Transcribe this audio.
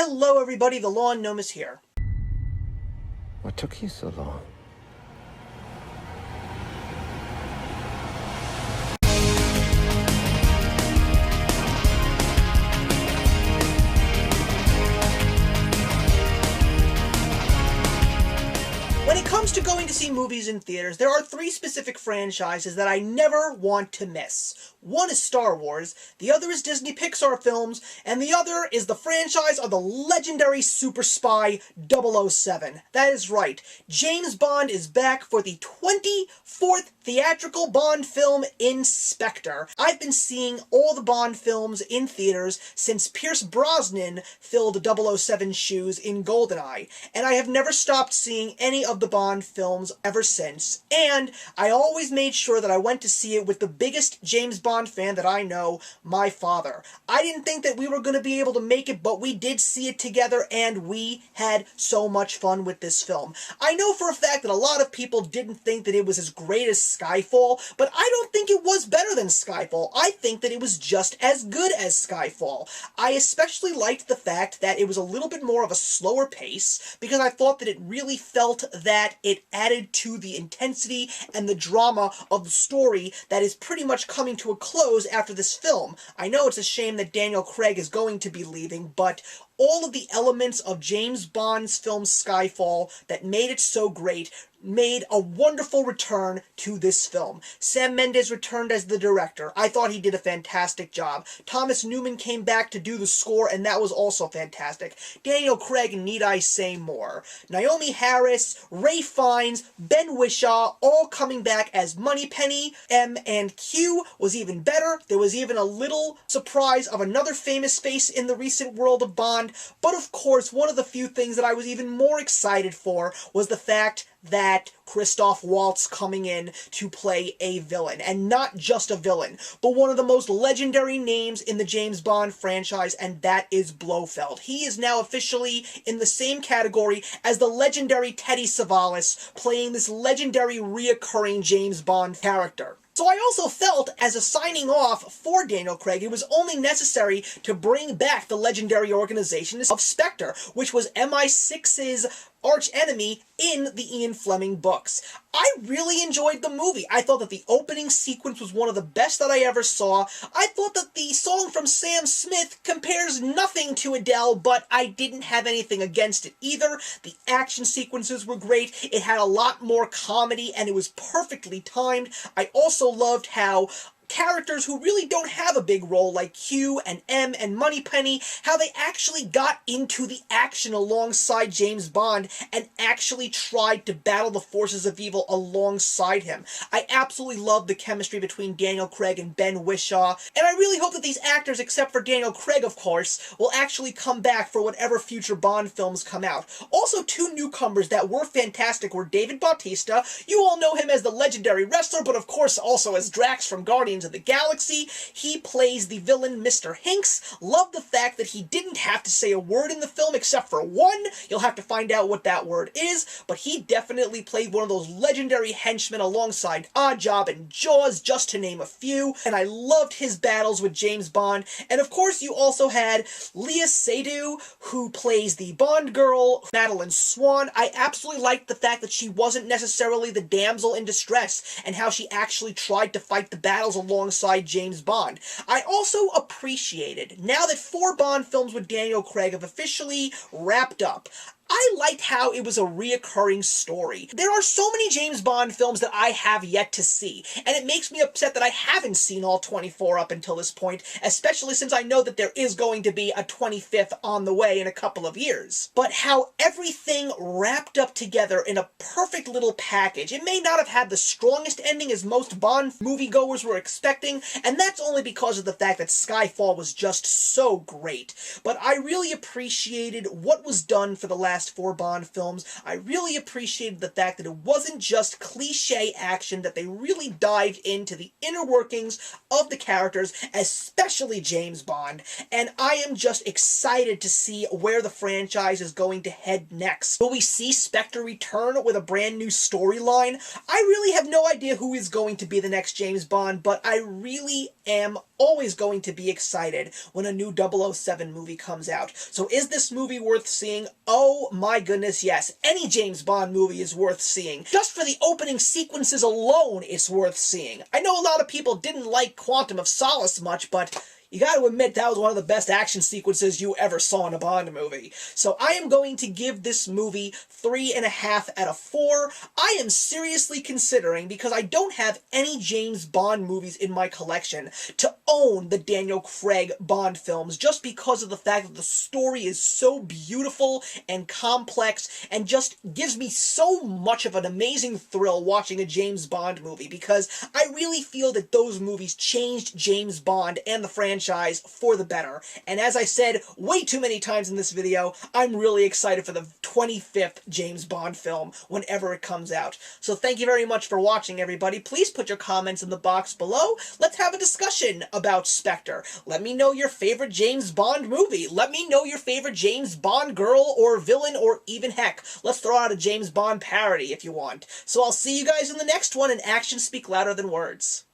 Hello everybody, the Lawn Gnome is here. What took you so long? When it comes to going to see movies in theaters, there are three specific franchises that I never want to miss. One is Star Wars, the other is Disney Pixar films, and the other is the franchise of the legendary super spy 007. That is right, James Bond is back for the 24th theatrical Bond film in Spectre. I've been seeing all the Bond films in theaters since Pierce Brosnan filled 007's shoes in GoldenEye, and I have never stopped seeing any of the Bond films ever since, and I always made sure that I went to see it with the biggest James Bond fan that I know, my father. I didn't think that we were going to be able to make it, but we did see it together, and we had so much fun with this film. I know for a fact that a lot of people didn't think that it was as great as Skyfall, but I don't think it was better than Skyfall. I think that it was just as good as Skyfall. I especially liked the fact that it was a little bit more of a slower pace, because I thought that it really felt that it added to the intensity and the drama of the story that is pretty much coming to a close after this film. I know it's a shame that Daniel Craig is going to be leaving, but all of the elements of James Bond's film Skyfall that made it so great made a wonderful return to this film. Sam Mendes returned as the director. I thought he did a fantastic job. Thomas Newman came back to do the score, and that was also fantastic. Daniel Craig, need I say more? Naomi Harris, Ray Fiennes, Ben Whishaw, all coming back as Moneypenny. M and Q was even better. There was even a little surprise of another famous face in the recent world of Bond. But of course, one of the few things that I was even more excited for was the fact that Christoph Waltz coming in to play a villain, and not just a villain, but one of the most legendary names in the James Bond franchise, and that is Blofeld. He is now officially in the same category as the legendary Telly Savalas, playing this legendary reoccurring James Bond character. So I also felt, as a signing off for Daniel Craig, it was only necessary to bring back the legendary organization of Spectre, which was MI6's arch enemy in the Ian Fleming books. I really enjoyed the movie. I thought that the opening sequence was one of the best that I ever saw. I thought that the song from Sam Smith compares nothing to Adele, but I didn't have anything against it either. The action sequences were great. It had a lot more comedy, and it was perfectly timed. I also loved how characters who really don't have a big role, like Q and M and Moneypenny, how they actually got into the action alongside James Bond and actually tried to battle the forces of evil alongside him. I absolutely love the chemistry between Daniel Craig and Ben Whishaw, and I really hope that these actors, except for Daniel Craig of course, will actually come back for whatever future Bond films come out. Also, two newcomers that were fantastic were David Bautista. You all know him as the legendary wrestler, but of course also as Drax from Guardians of the Galaxy. He plays the villain Mr. Hinks. Love the fact that he didn't have to say a word in the film except for one. You'll have to find out what that word is, but he definitely played one of those legendary henchmen alongside Oddjob and Jaws, just to name a few, and I loved his battles with James Bond. And of course you also had Léa Seydoux, who plays the Bond girl, Madeline Swan. I absolutely liked the fact that she wasn't necessarily the damsel in distress, and how she actually tried to fight the battles alongside James Bond. I also appreciated, now that 4 Bond films with Daniel Craig have officially wrapped up, I liked how it was a reoccurring story. There are so many James Bond films that I have yet to see, and it makes me upset that I haven't seen all 24 up until this point, especially since I know that there is going to be a 25th on the way in a couple of years. But how everything wrapped up together in a perfect little package. It may not have had the strongest ending as most Bond moviegoers were expecting, and that's only because of the fact that Skyfall was just so great. But I really appreciated what was done for the last 4 Bond films. I really appreciated the fact that it wasn't just cliche action, that they really dived into the inner workings of the characters, especially James Bond, and I am just excited to see where the franchise is going to head next. Will we see Spectre return with a brand new storyline? I really have no idea who is going to be the next James Bond, but I really am always going to be excited when a new 007 movie comes out. So is this movie worth seeing? Oh my goodness, yes. Any James Bond movie is worth seeing. Just for the opening sequences alone, it's worth seeing. I know a lot of people didn't like Quantum of Solace much, but you gotta admit that was one of the best action sequences you ever saw in a Bond movie. So I am going to give this movie 3.5 out of 4. I am seriously considering, because I don't have any James Bond movies in my collection, to own the Daniel Craig Bond films, just because of the fact that the story is so beautiful and complex and just gives me so much of an amazing thrill watching a James Bond movie, because I really feel that those movies changed James Bond and the franchise for the better. And as I said way too many times in this video, I'm really excited for the 25th James Bond film whenever it comes out. So thank you very much for watching, everybody. Please put your comments in the box below. Let's have a discussion about Spectre. Let me know your favorite James Bond movie. Let me know your favorite James Bond girl or villain, or even heck, let's throw out a James Bond parody if you want. So I'll see you guys in the next one, and actions speak louder than words.